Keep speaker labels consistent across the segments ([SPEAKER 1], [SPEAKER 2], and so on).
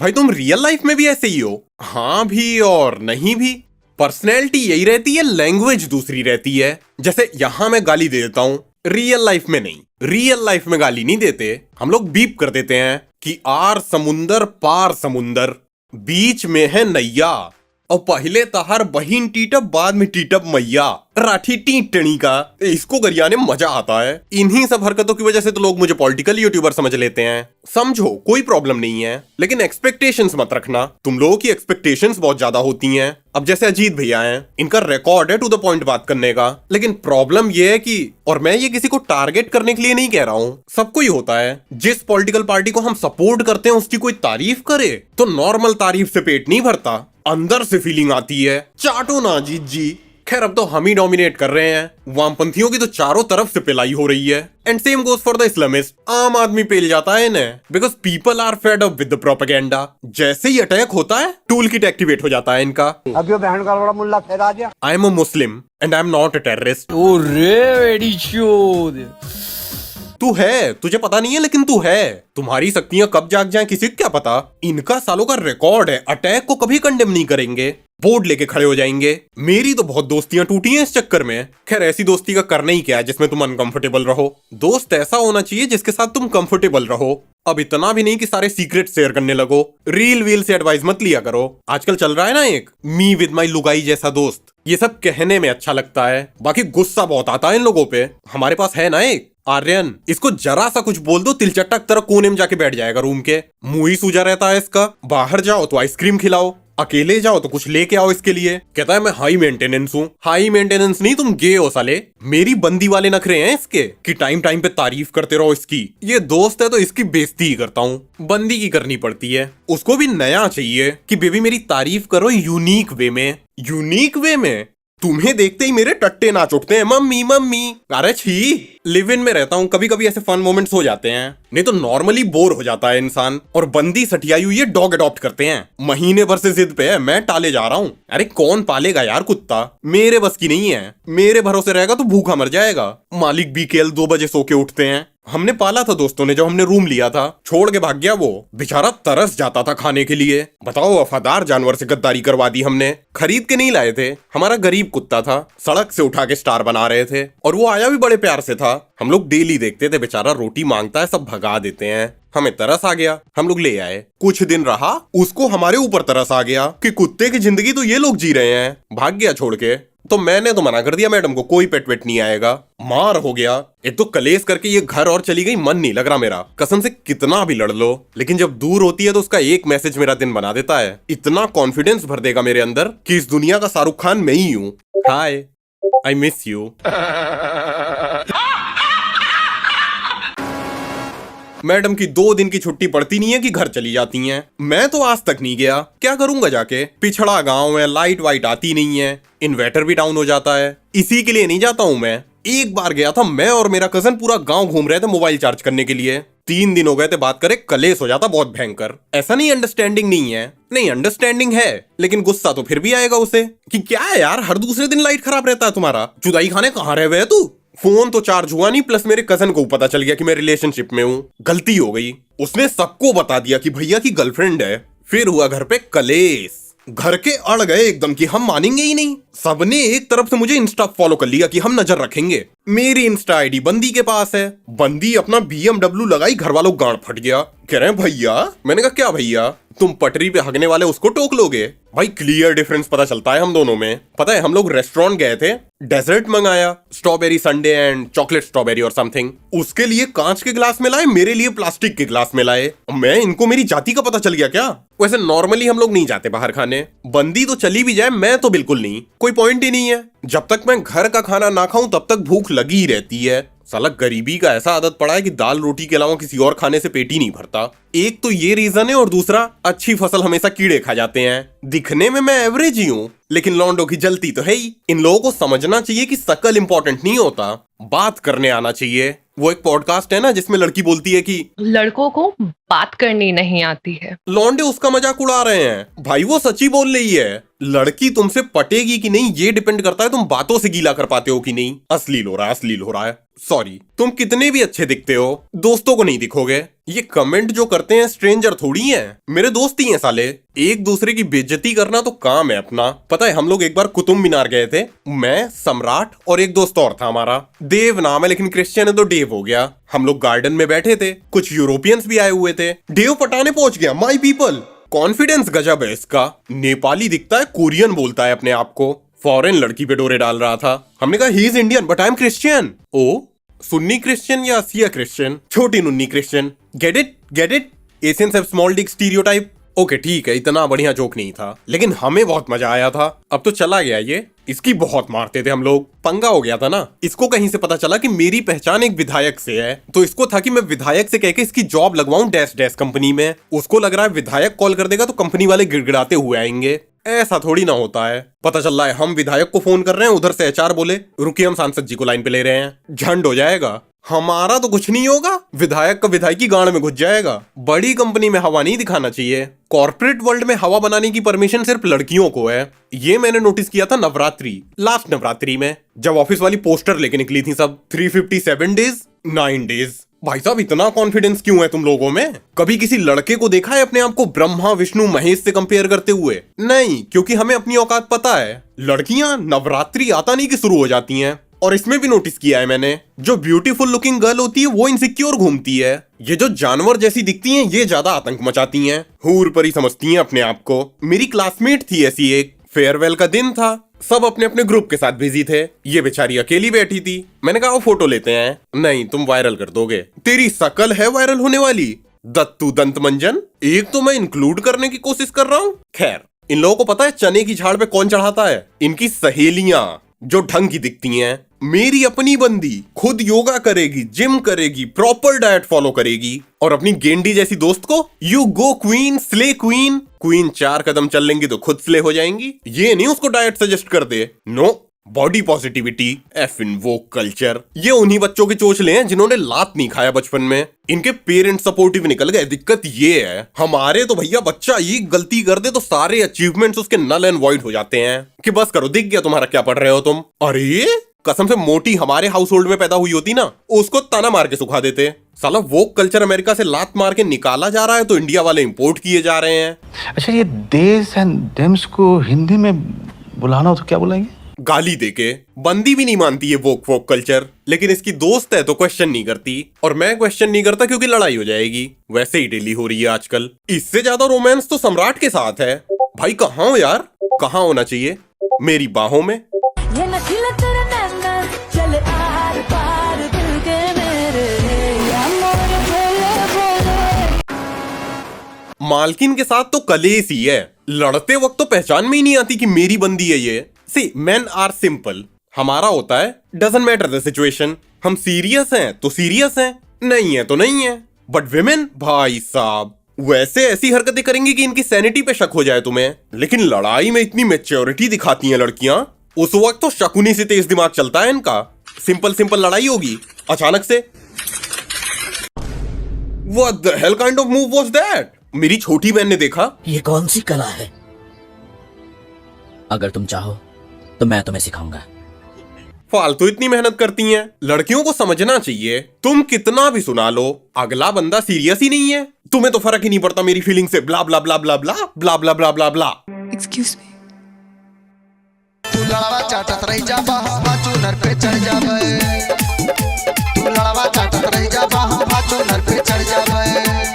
[SPEAKER 1] भाई तुम real life में भी ऐसे ही हो? हाँ भी और नहीं भी। पर्सनैलिटी यही रहती है, लैंग्वेज दूसरी रहती है। जैसे यहाँ मैं गाली दे देता हूँ, रियल लाइफ में नहीं। रियल लाइफ में गाली नहीं देते, हम लोग बीप कर देते हैं कि आर समुंदर पार समुंदर, बीच में है नैया, और पहले तहार बहिन टीटप बाद में टीटप मैया, राठी टीटणी का। इसको गरियाने मजा आता है। इन्हीं सब हरकतों की वजह से तो लोग मुझे पॉलिटिकल यूट्यूबर समझ लेते हैं। समझो कोई प्रॉब्लम नहीं है, लेकिन एक्सपेक्टेशंस मत रखना। तुम लोगों की एक्सपेक्टेशंस बहुत ज्यादा होती हैं। अब जैसे अजीत भैया हैं, इनका रिकॉर्ड है टू द पॉइंट बात करने का, लेकिन प्रॉब्लम ये है कि, और मैं ये किसी को टारगेट करने के लिए नहीं कह रहा हूँ, सबको ही होता है, जिस पॉलिटिकल पार्टी को हम सपोर्ट करते हैं उसकी कोई तारीफ करे तो नॉर्मल तारीफ से पेट नहीं भरता, अंदर से फीलिंग आती है चाटो ना अजीत जी। खैर अब तो हम ही डोमिनेट कर रहे हैं। वामपंथियों की तो चारों तरफ से पिलाई हो रही है। And same goes for the Islamist. आम आदमी पेल जाता है इन्हें, because people are fed up with the propaganda. जैसे ही अटैक होता है टूल किट एक्टिवेट हो जाता है इनका।
[SPEAKER 2] अब यो बहन का बड़ा मुल्ला फिर आ गया।
[SPEAKER 1] I am a Muslim and I am not a terrorist. तू है, तुझे पता नहीं है लेकिन तू है। तुम्हारी शक्तियां कब जाग जाएं किसी को क्या पता। इनका सालों का रिकॉर्ड है, अटैक को कभी कंडेम नहीं करेंगे, बोर्ड लेके खड़े हो जाएंगे। मेरी तो बहुत दोस्तियां टूटी हैं इस चक्कर में। खैर ऐसी दोस्ती का करना ही क्या है जिसमें तुम अनकंफर्टेबल रहो। दोस्त ऐसा होना चाहिए जिसके साथ तुम कंफर्टेबल रहो। अब इतना भी नहीं कि सारे सीक्रेट शेयर करने लगो। रील वील से एडवाइस मत लिया करो। आजकल चल रहा है ना एक मी विद माई लुगाई जैसा दोस्त। ये सब कहने में अच्छा लगता है, बाकी गुस्सा बहुत आता है इन लोगों पे। हमारे पास है ना एक आर्यन, इसको जरा सा कुछ बोल दो तिलचट्टा तरह कोने में जाके बैठ जाएगा रूम के। मुंह ही सूजा रहता है इसका। बाहर जाओ तो आइसक्रीम खिलाओ, अकेले जाओ तो कुछ लेके आओ इसके लिए। कहता है मैं हाई मेंटेनेंस हूँ। हाई मेंटेनेंस नहीं, तुम गे हो साले। मेरी बंदी वाले नखरे हैं इसके कि टाइम टाइम पे तारीफ करते रहो इसकी। ये दोस्त है तो इसकी बेइज्जती ही करता हूँ। बंदी की करनी पड़ती है। उसको भी नया चाहिए कि बेबी मेरी तारीफ करो यूनिक वे में। यूनिक वे में तुम्हें देखते ही मेरे टट्टे नाच उठते हैं, मम्मी मम्मी। अरे छी, लिव इन में रहता हूँ, कभी कभी ऐसे फन मोमेंट्स हो जाते हैं, नहीं तो नॉर्मली बोर हो जाता है इंसान। और बंदी सटियाई हुई है, डॉग अडॉप्ट करते हैं। महीने भर से जिद पे है, मैं टाले जा रहा हूँ। अरे कौन पालेगा यार कुत्ता, मेरे बस की नहीं है। मेरे भरोसे रहेगा तो भूखा मर जाएगा। मालिक भी केवल 2 बजे सो के उठते हैं। हमने पाला था दोस्तों ने, जब हमने रूम लिया था, छोड़ के भाग गया वो बेचारा। तरस जाता था खाने के लिए। बताओ, वफादार जानवर से गद्दारी करवा दी हमने। खरीद के नहीं लाए थे, हमारा गरीब कुत्ता था, सड़क से उठा के स्टार बना रहे थे। और वो आया भी बड़े प्यार से था। हम लोग डेली देखते थे, बेचारा रोटी मांगता है, सब भगा देते हैं। हमें तरस आ गया, हम लोग ले आए। कुछ दिन रहा, उसको हमारे ऊपर तरस आ गया कि कुत्ते की जिंदगी तो ये लोग जी रहे हैं। भाग गया छोड़ के। तो मैंने तो मना कर दिया मैडम को, कोई पेट वेट नहीं आएगा। मार हो गया। एक तो कलेश करके ये घर और चली गई, मन नहीं लग रहा मेरा। कसम से कितना भी लड़ लो, लेकिन जब दूर होती है तो उसका एक मैसेज मेरा दिन बना देता है। इतना कॉन्फिडेंस भर देगा मेरे अंदर कि इस दुनिया का शाहरुख खान मैं ही हूँ। हाय, आई मिस यू। मैडम की 2 दिन की छुट्टी पड़ती नहीं है कि घर चली जाती हैं। मैं तो आज तक नहीं गया, क्या करूंगा जाके। पिछड़ा गांव है, लाइट वाइट आती नहीं है, इन्वर्टर भी डाउन हो जाता है। इसी के लिए नहीं जाता हूं मैं। एक बार गया था, मैं और मेरा कजन पूरा गांव घूम रहे थे मोबाइल चार्ज करने के लिए। 3 दिन हो गए थे बात करे, कलेश हो जाता बहुत भयंकर। ऐसा नहीं अंडरस्टैंडिंग नहीं है, नहीं अंडरस्टैंडिंग है, लेकिन गुस्सा तो फिर भी आएगा उसे कि क्या है यार, हर दूसरे दिन लाइट खराब रहता है तुम्हारा। जुदाई खाने कहाँ रह गए तू। फोन तो चार्ज हुआ नहीं, प्लस मेरे कजन को पता चल गया कि मैं रिलेशनशिप में हूँ। गलती हो गई, उसने सबको बता दिया कि भैया की गर्लफ्रेंड है। फिर हुआ घर पे कलेश। घर के अड़ गए एकदम कि हम मानेंगे ही नहीं। सबने एक तरफ से मुझे इंस्टा फॉलो कर लिया कि हम नजर रखेंगे। मेरी इंस्टा आईडी बंदी के पास है। बंदी अपना BMW लगाई, घर वालों गांड फट गया। कह रहे हैं भैया। मैंने कहा क्या भैया, तुम पटरी पे हगने वाले उसको टोक लोगे। भाई क्लियर डिफरेंस पता चलता है हम दोनों में। पता है, हम लोग रेस्टोरेंट गए थे, डेजर्ट मंगाया, strawberry Sunday and chocolate strawberry और समथिंग। उसके लिए कांच के ग्लास में लाए, मेरे लिए प्लास्टिक के ग्लास में लाए। मैं इनको मेरी जाति का पता चल गया क्या। वैसे नॉर्मली हम लोग नहीं जाते बाहर खाने, बंदी तो चली भी जाए मैं तो बिल्कुल नहीं। कोई पॉइंट ही नहीं है। जब तक मैं घर का खाना ना खाऊं तब तक भूख लगी ही रहती है। साला गरीबी का ऐसा आदत पड़ा है कि दाल रोटी के अलावा किसी और खाने से पेट ही नहीं भरता। एक तो ये रीजन है, और दूसरा अच्छी फसल हमेशा कीड़े खा जाते हैं। दिखने में मैं एवरेज ही हूँ, लेकिन लौंडों की जलती तो है ही। इन लोगों को समझना चाहिए कि शकल इंपॉर्टेंट नहीं होता, बात करने आना चाहिए। वो एक पॉडकास्ट है ना जिसमें लड़की बोलती है कि
[SPEAKER 3] लड़कों को बात करनी नहीं आती है।
[SPEAKER 1] लौंडे उसका मजाक उड़ा रहे हैं। भाई वो सच्ची बोल रही है। लड़की तुमसे पटेगी कि नहीं ये डिपेंड करता है तुम बातों से गीला कर पाते हो कि नहीं। अश्लील हो रहा है, अश्लील हो रहा है। सॉरी, तुम कितने भी अच्छे दिखते हो दोस्तों को नहीं दिखोगे। ये कमेंट जो करते हैं स्ट्रेंजर थोड़ी हैं, मेरे दोस्त ही हैं साले। एक दूसरे की बेइज्जती करना तो काम है अपना। पता है हम लोग एक बार कुतुब मीनार गए थे, मैं, सम्राट और एक दोस्त और था हमारा। देव नाम है लेकिन क्रिश्चियन है तो डेव हो गया। हम लोग गार्डन में बैठे थे, कुछ यूरोपियंस भी आए हुए थे। डेव पटाने पहुंच गया, माय पीपल। कॉन्फिडेंस गजब है इसका। नेपाली दिखता है, कोरियन बोलता है अपने आप को। फॉरेन लड़की पे डोरे डाल रहा था। हमने कहा he is Indian but I am Christian. Oh, Sunni Christian या सिया क्रिश्चियन? छोटी नुन्नी Christian. Get it, get it. Asians have small dick stereotype. Okay ठीक है, इतना बढ़िया जोक नहीं था लेकिन हमें बहुत मजा आया था। अब तो चला गया ये। इसकी बहुत मारते थे हम लोग, पंगा हो गया था ना। इसको कहीं से पता चला कि मेरी पहचान एक विधायक से है, तो इसको था कि मैं विधायक से कह के इसकी जॉब लगवाऊं डैश डैश कंपनी में। उसको लग रहा है विधायक कॉल कर देगा तो कंपनी वाले गिड़गिड़ाते हुए आएंगे। ऐसा थोड़ी ना होता है। पता चल रहा है हम विधायक को फोन कर रहे हैं, उधर से एचआर बोले रुकिए हम सांसद जी को लाइन पे ले रहे हैं। झंड हो जाएगा। हमारा तो कुछ नहीं होगा, विधायक का विधायकी गांड में घुस जाएगा। बड़ी कंपनी में हवा नहीं दिखाना चाहिए। कॉर्पोरेट वर्ल्ड में हवा बनाने की परमिशन सिर्फ लड़कियों को है। ये मैंने नोटिस किया था नवरात्रि, लास्ट नवरात्रि में, जब ऑफिस वाली पोस्टर लेके निकली थी सब। 357 डेज, 9 डेज। भाई साहब इतना कॉन्फिडेंस क्यों है तुम लोगों में? कभी किसी लड़के को देखा है अपने आप को ब्रह्मा विष्णु महेश से कंपेयर करते हुए? नहीं, क्योंकि हमें अपनी औकात पता है। लड़कियां नवरात्रि आता नहीं कि शुरू हो जाती हैं। और इसमें भी नोटिस किया है मैंने, जो ब्यूटीफुल लुकिंग गर्ल होती है वो इनसिक्योर घूमती है। ये जो जानवर जैसी दिखती हैं ये ज्यादा आतंक मचाती हैं। हूर परी समझती हैं अपने आप को। मेरी क्लासमेट थी ऐसी एक। फेयरवेल का दिन था, सब अपने अपने ग्रुप के साथ बिजी थे। ये बेचारी अकेली बैठी थी। मैंने कहा वो फोटो लेते हैं। नहीं, तुम वायरल कर दोगे। तेरी शकल है वायरल होने वाली, दत्तू दंत मंजन। एक तो मैं इंक्लूड करने की कोशिश कर रहा हूँ। खैर, इन लोगों को पता है चने की झाड़ पे कौन चढ़ाता है? इनकी सहेलियां जो ढंग की दिखती हैं। मेरी अपनी बंदी खुद योगा करेगी, जिम करेगी, प्रॉपर डाइट फॉलो करेगी, और अपनी गेंडी जैसी दोस्त को you go queen, slay queen. Queen 4 कदम चल लेंगी तो खुद स्ले हो जाएंगी। ये नहीं उसको डाइट सजेस्ट कर दे। नो, बॉडी पॉजिटिविटी, एफ इन वो कल्चर। ये उन्हीं बच्चों के चोचले हैं जिन्होंने लात नहीं खाया बचपन में। इनके पेरेंट्स सपोर्टिव निकल गए। दिक्कत ये है, हमारे तो भैया बच्चा एक गलती कर दे तो सारे अचीवमेंट्स उसके नल एंड वॉइड हो जाते हैं कि बस करो, दिख गया तुम्हारा क्या पढ़ रहे हो तुम। अरे कसम से मोटी हमारे हाउस होल्ड में पैदा हुई होती ना, उसको ताना मार के सुखा देते। साला वो कल्चर अमेरिका से लात मार के निकाला जा रहा है तो इंडिया वाले इंपोर्ट किए जा रहे हैं।
[SPEAKER 4] अच्छा, ये देश एंड डेम्स को हिंदी में बुलाना हो तो क्या बुलाएंगे?
[SPEAKER 1] गाली देके। बंदी भी नहीं मानती है वोक कल्चर, लेकिन इसकी दोस्त है तो क्वेश्चन नहीं करती। और मैं क्वेश्चन नहीं करता क्योंकि लड़ाई हो जाएगी। वैसे ही डेली हो रही है आजकल। इससे ज्यादा रोमांस तो सम्राट के साथ है। भाई कहाँ हो यार? कहाँ होना चाहिए? मेरी बाहों में।
[SPEAKER 5] ये नशीला तेरे नैना चल आर पार दिल के मेरे, या मोर भोले भोले।
[SPEAKER 1] मालकिन के साथ तो कलेश ही है। लड़ते वक्त तो पहचान में ही नहीं आती कि मेरी बंदी है ये। सी, मेन आर सिंपल। हमारा होता है डजंट मैटर द सिचुएशन। हम सीरियस हैं तो सीरियस हैं, नहीं है तो नहीं है। बट विमेन भाई साहब वैसे ऐसी हरकतें करेंगी कि इनकी सैनिटी पे शक हो जाए तुम्हें। लेकिन लड़ाई में इतनी मैच्योरिटी दिखाती हैं लड़कियां। उस वक्त तो शकुनी से तेज दिमाग चलता है इनका। सिंपल सिंपल लड़ाई होगी, अचानक से what the hell kind of move was that? मेरी छोटी बहन ने देखा।
[SPEAKER 6] ये कौन सी कला है? अगर तुम चाहो तो मैं तुम्हें सिखाऊंगा।
[SPEAKER 1] फालतू इतनी मेहनत करती हैं। लड़कियों को समझना चाहिए, तुम कितना भी सुना लो, अगला बंदा सीरियस ही नहीं है। तुम्हें तो फर्क ही नहीं पड़ता मेरी फीलिंग से। Blah blah blah blah blah blah blah blah blah blah.
[SPEAKER 7] Excuse me.
[SPEAKER 8] तू लड़वा चाटत रही जा बाचू नर पे चढ़ जावे। तू लड़वा चाटत रही जा बाचू नर पे चढ़ जावे।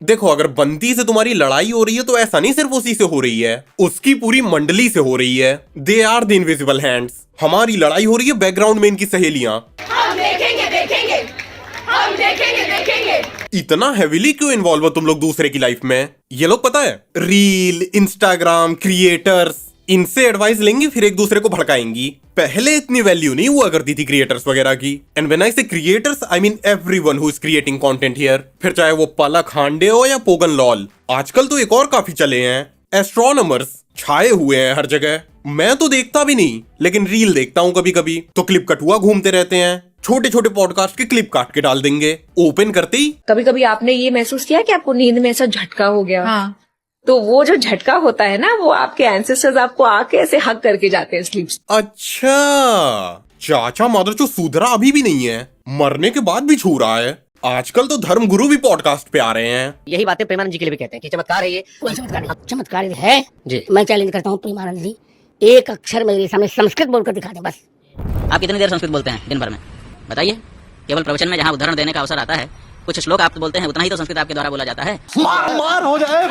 [SPEAKER 1] देखो, अगर बंदी से तुम्हारी लड़ाई हो रही है तो ऐसा नहीं सिर्फ उसी से हो रही है, उसकी पूरी मंडली से हो रही है। They are the invisible hands. हमारी लड़ाई हो रही है बैकग्राउंड में इनकी सहेलियां।
[SPEAKER 5] हम देखेंगे देखेंगे, हम देखेंगे देखेंगे।
[SPEAKER 1] इतना हेविली क्यों इन्वॉल्व हो तुम लोग दूसरे की लाइफ में? ये लोग पता है रील, इंस्टाग्राम, क्रिएटर्स, इनसे एडवाइस लेंगी फिर एक दूसरे को भड़काएंगी। पहले इतनी वैल्यू नहीं हुआ करती थी क्रिएटर्स वगैरह की। एंड व्हेन आई से creators I mean everyone who is creating content here. फिर चाहे वो पलक हांडे हो या पोगन लॉल। आजकल तो एक और काफी चले हैं, एस्ट्रोनॉमर्स छाए हुए हैं हर जगह। मैं तो देखता भी नहीं, लेकिन रील देखता हूँ कभी कभी तो क्लिप कटुआ घूमते रहते हैं छोटे छोटे पॉडकास्ट के क्लिप काट के डाल देंगे। ओपन करते ही
[SPEAKER 3] कभी कभी आपने ये महसूस किया कि आपको नींद में ऐसा झटका हो गया?
[SPEAKER 7] हाँ।
[SPEAKER 3] तो वो जो झटका होता है ना, वो आपके एंसेस्टर्स आपको आके ऐसे हक करके जाते हैं स्लीप से।
[SPEAKER 1] अच्छा, चाचा मादरचोद सुधरा अभी भी नहीं है, मरने के बाद भी छू रहा है। आजकल तो धर्म गुरु भी पॉडकास्ट पे आ रहे हैं।
[SPEAKER 9] यही बातें प्रेमानंद जी के लिए भी कहते हैं कि चमत्कार है ये।
[SPEAKER 10] कोई चमत्कार नहीं। चमत्कार है जी। मैं चैलेंज करता हूँ प्रेमानंद जी, एक अक्षर मेरे सामने संस्कृत बोलकर दिखा दे बस।
[SPEAKER 6] आप कितनी देर संस्कृत बोलते हैं दिन भर में? बताइए। केवल प्रवचन में जहाँ उदाहरण देने का अवसर आता है, कुछ श्लोक आप बोलते हैं, उतना ही तो संस्कृत आपके द्वारा बोला जाता है।
[SPEAKER 4] मार हो जाए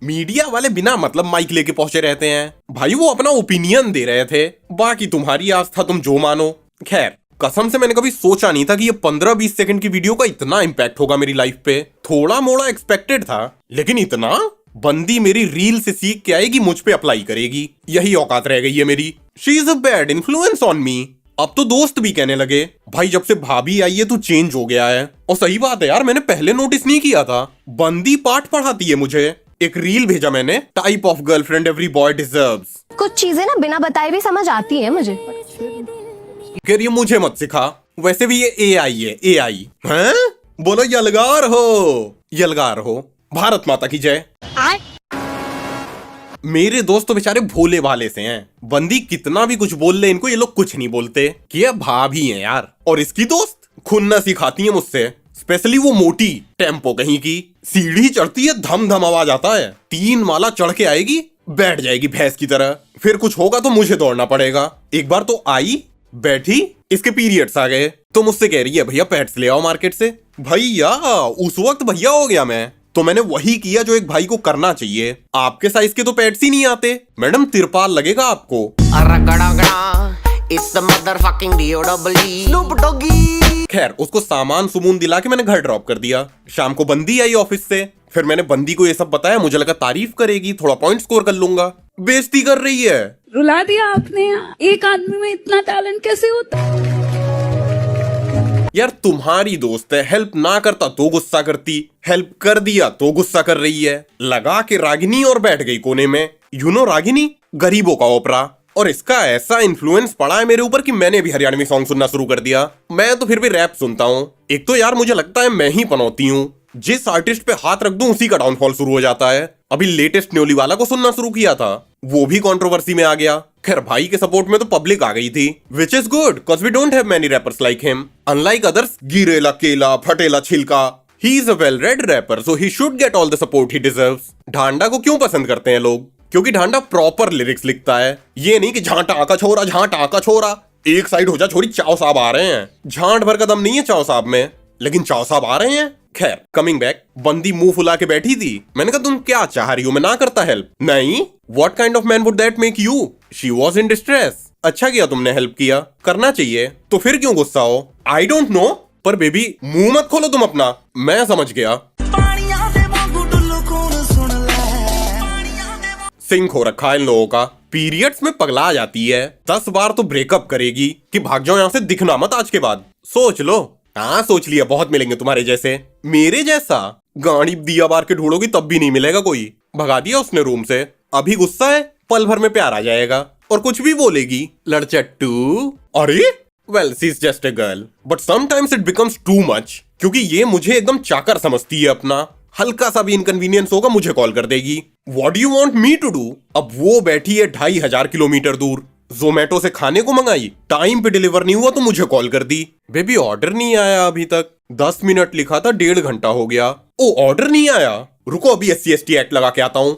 [SPEAKER 1] मीडिया वाले बिना मतलब माइक लेके पहुंचे रहते हैं। भाई वो अपना ओपिनियन दे रहे थे, बाकी तुम्हारी आस्था, तुम जो मानो। खैर, कसम से मैंने कभी सोचा नहीं था कि ये 15-20 सेकंड की वीडियो का इतना इम्पैक्ट होगा मेरी लाइफ पे। थोड़ा मोड़ा एक्सपेक्टेड था, लेकिन इतना। बंदी मेरी रील से सीख के आएगी, मुझ पे अप्लाई करेगी, यही औकात रह गई है मेरी। She is a bad influence on me. अब तो दोस्त भी कहने लगे, भाई जब से भाभी आई है तू चेंज हो गया है। और सही बात है यार, मैंने पहले नोटिस नहीं किया था। बंदी पाठ पढ़ाती है मुझे। एक रील भेजा मैंने, type of girlfriend every boy deserves.
[SPEAKER 7] कुछ चीजें ना बिना बताए भी समझ आती है मुझे।
[SPEAKER 1] फिर ये मुझे मत सिखा, वैसे भी ये एआई है, एआई। हैं? बोलो यलगार हो, यलगार हो। भारत माता की जय। मेरे दोस्त तो बेचारे भोले भाले से हैं। बंदी कितना भी कुछ बोल ले, इनको ये लोग कुछ नहीं बोलते कि ये भाभी हैं यार। और इसकी दोस्त खुन्ना सिखाती है मुझसे, स्पेशली वो मोटी टेम्पो कहीं की। सीढ़ी चढ़ती है, धम धम आवाज आता है। 3 माला चढ़ के आएगी, बैठ जाएगी भैंस की तरह। फिर कुछ होगा तो मुझे दौड़ना पड़ेगा। एक बार तो आई, बैठी, इसके पीरियड्स आ गए तो मुझसे कह रही है भैया पैड्स ले आओ मार्केट से। भैया उस वक्त भैया हो गया मैं। तो मैंने वही किया जो एक भाई को करना चाहिए। आपके साइज के तो पैड्स ही नहीं आते मैडम, तिरपाल लगेगा आपको। खैर, उसको सामान सुमून दिला के मैंने घर ड्रॉप कर दिया। शाम को बंदी आई ऑफिस से, फिर मैंने बंदी को ये सब बताया। मुझे लगा तारीफ करेगी, थोड़ा पॉइंट स्कोर कर लूंगा। बेइज्जती कर रही है।
[SPEAKER 5] रुला दिया आपने। एक आदमी में इतना टैलेंट कैसे होता है?
[SPEAKER 1] यार तुम्हारी दोस्त है, हेल्प ना करता तो गुस्सा करती, हेल्प कर दिया तो गुस्सा कर रही है। लगा के रागिनी और बैठ गई कोने में। यू नो रागिनी, गरीबों का ओपरा। और इसका ऐसा इन्फ्लुएंस पड़ा है मेरे ऊपर कि मैंने भी हरियाणवी सॉन्ग सुनना शुरू कर दिया। मैं तो फिर भी रैप सुनता हूँ। एक तो यार मुझे लगता है मैं ही पनौती हूँ, जिस आर्टिस्ट पे हाथ रख दूं उसी का डाउनफॉल शुरू हो जाता है। अभी लेटेस्ट न्योली वाला को सुनना शुरू किया था, वो भी कंट्रोवर्सी में आ गया। खैर भाई के सपोर्ट में तो पब्लिक आ गई थी, which is good cause we don't have many rappers like him. Unlike others, गिरेला केला फटेला छिलका, he is a well read rapper so he should get all the support he deserves. Dhanda को क्यों पसंद करते हैं लोग? क्योंकि ढांडा प्रॉपर लिरिक्स लिखता है। ये नहीं कि झांटा आका छोरा, झांटा आका छोरा। एक साइड हो जा छोरी, चाव साहब आ रहे हैं। झांट भर का दम नहीं है चाव साहब में, लेकिन चाव साहब आ रहे हैं। खैर कमिंग बैक, बंदी मुंह फुला के बैठी थी। मैंने कहा तुम क्या चाह रही हो, मैं ना करता हेल्प। नहीं, what kind of man would that make you? She was in distress. अच्छा किया तुमने हेल्प किया, करना चाहिए। तो फिर क्यों गुस्सा हो? आई डोंट नो, पर बेबी मुंह मत खोलो तुम अपना, मैं समझ गया। सिंक हो रखा है इन लोगों का। पीरियड्स में पगला जाती है, 10 बार तो ब्रेकअप करेगी कि भाग जाओ यहाँ से, दिखना मत आज के बाद। सोच लो। हाँ सोच लिया, बहुत मिलेंगे तुम्हारे जैसे। मेरे जैसा गाड़ी दिया बार के ढूंढोगी तब भी नहीं मिलेगा कोई। भगा दिया उसने रूम से। अभी गुस्सा है, पल भर में प्यार आ जाएगा और कुछ भी बोलेगी, लड़चट्टू। अरे well she is just a girl but sometimes it becomes too much, क्योंकि ये मुझे एकदम चाकर समझती है अपना। हल्का सा भी इनकन्वीनियंस होगा मुझे कॉल कर देगी। What do you want me to do? अब वो बैठी है 2500 किलोमीटर दूर, जोमेटो से खाने को मंगाई, टाइम पे डिलीवर नहीं हुआ तो मुझे कॉल कर दी। बेबी ऑर्डर नहीं आया अभी तक, 10 मिनट लिखा था, 1.5 घंटा हो गया। ओ ऑर्डर नहीं आया, रुको अभी SC/ST एक्ट लगा के आता हूँ।